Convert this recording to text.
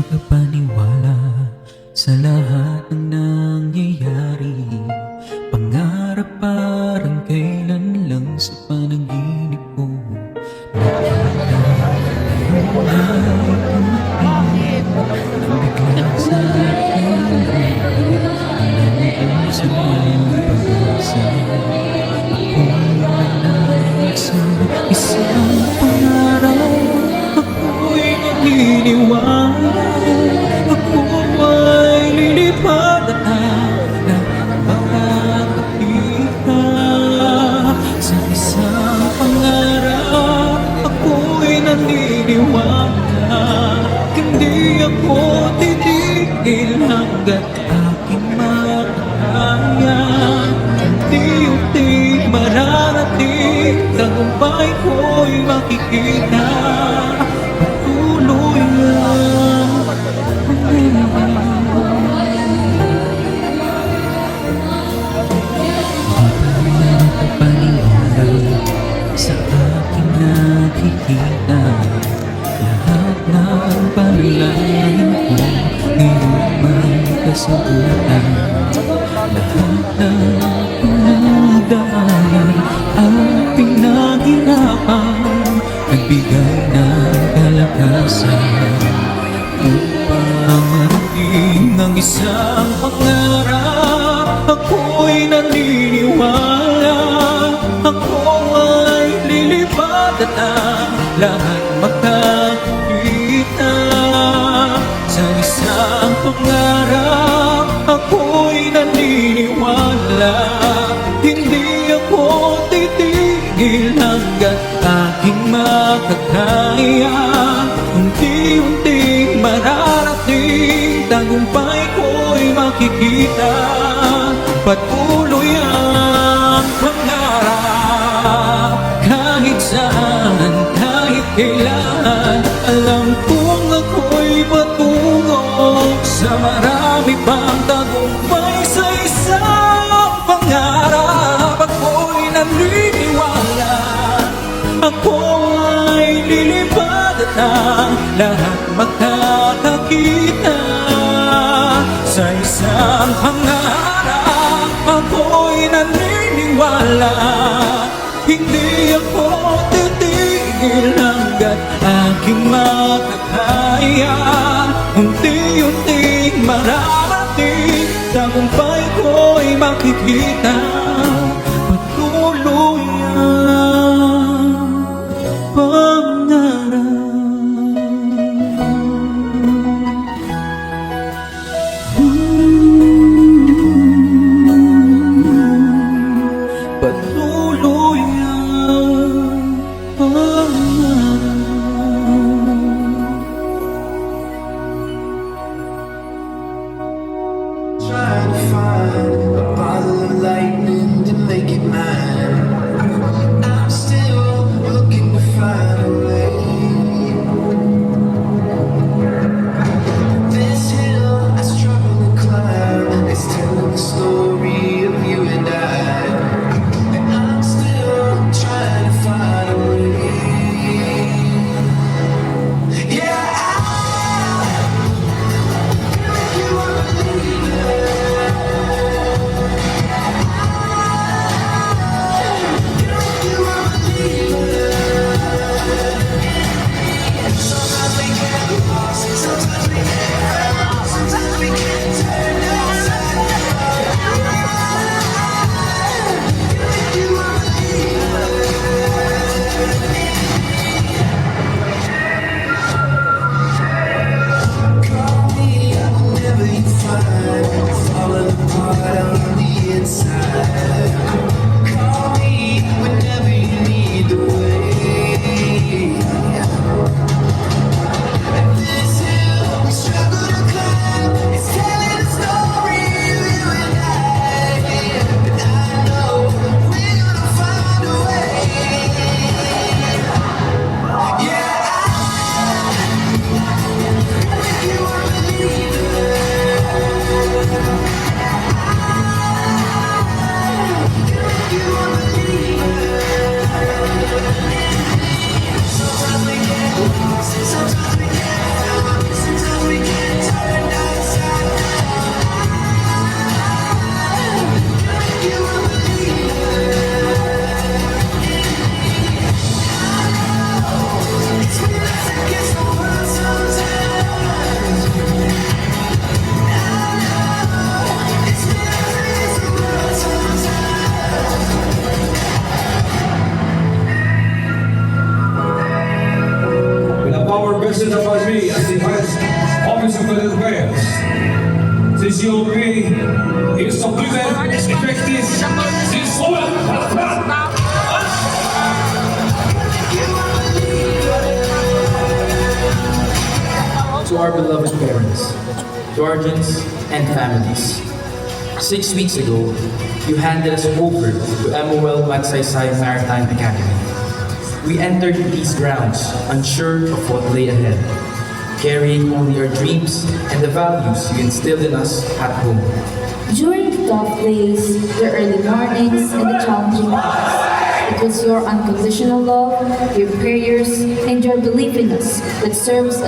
makapaniwala sa lahat ng nangyayari. Pangarap parang kailan lang sa panaginip ko. Nabigla sa akin sa iyong pag-asa. Sa isang pangarap, ako'y naniniwala. Ako ay lilipad at makakakita. Sa isang pangarap, ako'y naniniwala. Hindi ako titigil hanggat aking makakaya. Unti-unti mararating, tagumpay ko'y makikita. Patuloy lang paniwala sa aking nakikita. Lahat ng panalangin ko ngayon may kasagutan. Lahat ng pinagdaanan at pinaghirapan nagbigay ng kalakasan upang marating ang isang pangarap. Ako'y naniniwala. Ako ay lilipad at ang lahat makakita. Sa isang pangarap, ako'y naniniwala. Hindi ako titigil hanggat aking makakaya. Unti-unting mararating, tagumpay ko'y makikita. Patuloy ang pangarap, kahit saan, kahit kailan. Alam kong ako'y patungo sa marami pang tagumpay. Sa isang pangarap, ako'y naniniwala. Ako ay lilipad at ang lahat makakakita. Sa isang pangarap, ako'y naniniwala. Hindi ako titigil hanggat aking makakaya. Unti-unting mararating, tagumpay ko'y makikita. Patuloy ang pangarap. Patuloy ang pangarap. Trying to find a bottle of lightning to make it mine. I'm still looking to find a way. This hill I struggle to climb, it's telling the story of you and I. And I'm still trying to find a way. Yeah, you are a believer. aujourd'hui ils sont plus effectifs. Ils sont To our beloved parents, guardians, and families. 6 weeks ago, you handed us over to MOL Magsaysay Maritime Academy. We entered these grounds unsure of what lay ahead, carrying only our dreams and the values you instilled in us at home. During the tough days, the early mornings, and the challenging nights, it was your unconditional love, your prayers, and your belief in us that serves as